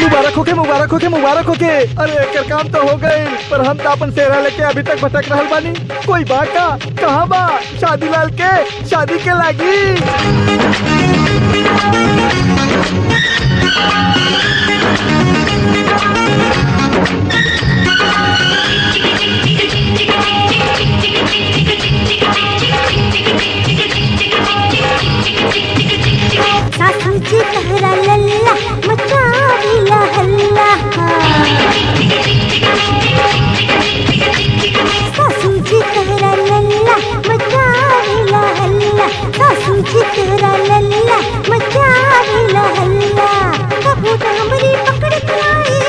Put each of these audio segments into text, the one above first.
मुबारक होके मुबारक होके। अरे एकर काम तो हो गई, पर हम तो अपन सेहरा लेके अभी तक भटक रहल बानी। कोई बा का? कहाँ बा? शादी लाल के शादी के लागी। सासू जी कहरा लल्ला मचाविला हल्ला। सासू जी कहरा लल्ला मचाविला हल्ला। सासू जी कहरा लल्ला मचाविला हल्ला। कबू तो हमरी पकड़ के आई,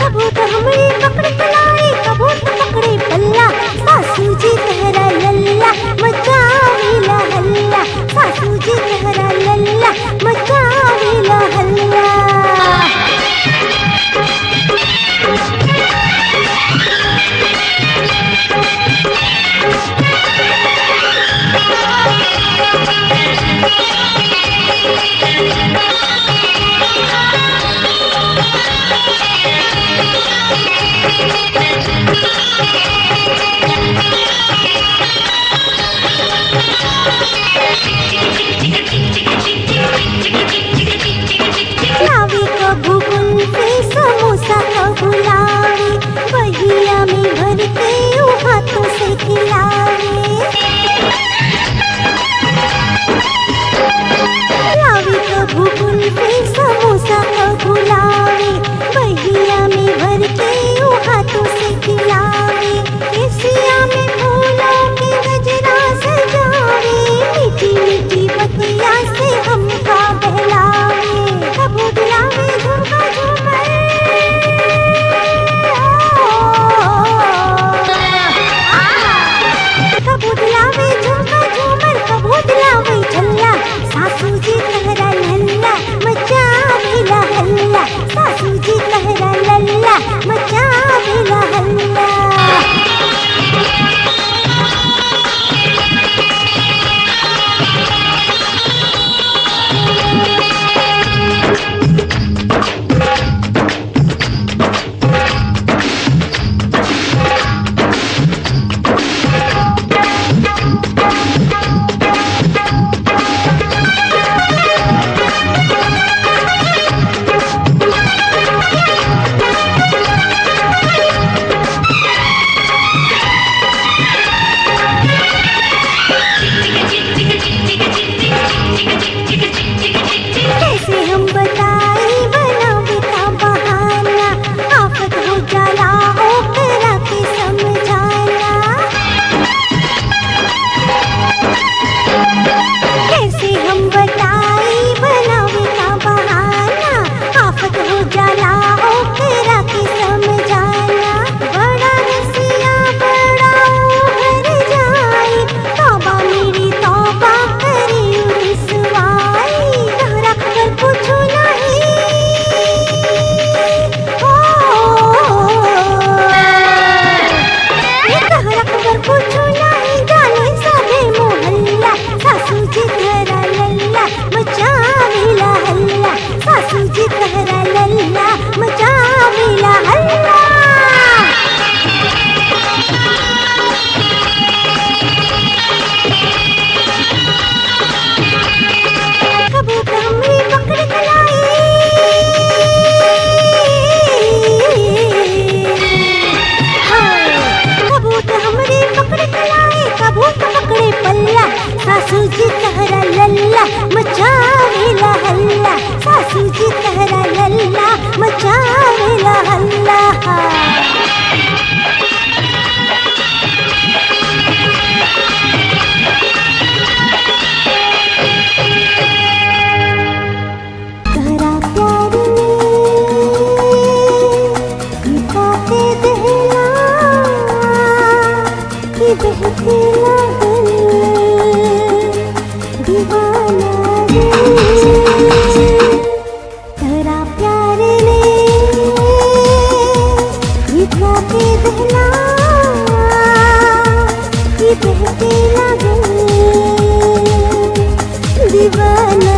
कबू तो हमरी पकड़ के लाई, कबू तो पकड़े पल्ला। सासू जी कहरा लल्ला मचाविला हल्ला। सासू जी कहरा लल्ला मचाविला हल्ला। लावे कबू कुल्फी समोसा कबू लावे, बहिया में भर के ऊ हाथों से खिलावे। लावे कबू कुल्फी समोसा कबू लावे, बहिया में भर के ऊ हाथों से खिलावे। केसिया में फूलों के गजरा सजावे, मीठी मीठी बतिया से हमका बहलावे। कबू दिलावे झुमका झूमर, कबू दिलावे झुमका झूमर, कबू दिलावे झल्ला। सासू जी कहरा लल्ला मचाविला हल्ला। सासू जी कहरा लल्ला मचाविला हल्ला। कैसे हम बताई बनावे का बहाना, आफत हो जाला ओकरा के समझाना। कैसे हम बताई बनावे का बहाना, आफत हो जाला ओकरा के समझाना। बड़ा रसिया बड़ा उभर जाई, तौबा मेरी तौबा करी रुसवाई। तहरा खबर पूछू नहीं, तहरा खबर पूछू नहीं, जाने सभे मोहल्ला। सासू जी कहरा लल्ला मचाविला हल्ला। सासू जी कहरा लल्ला मचाविला हल्ला। कबू तो हमरी पकड़ के लाई, कबू तो हमरी पकड़ के लाई, कबू तो पकड़े पल्ला। सासू जी कहरा लल्ला मचाविला हल्ला। सासू जी कहरा लल्ला मचाविला हल्ला। कहरा प्यार में बातें दहला कि बहते लगन दीवाना रे। कहरा प्यार में बातें दहला बहके लगे दीवाना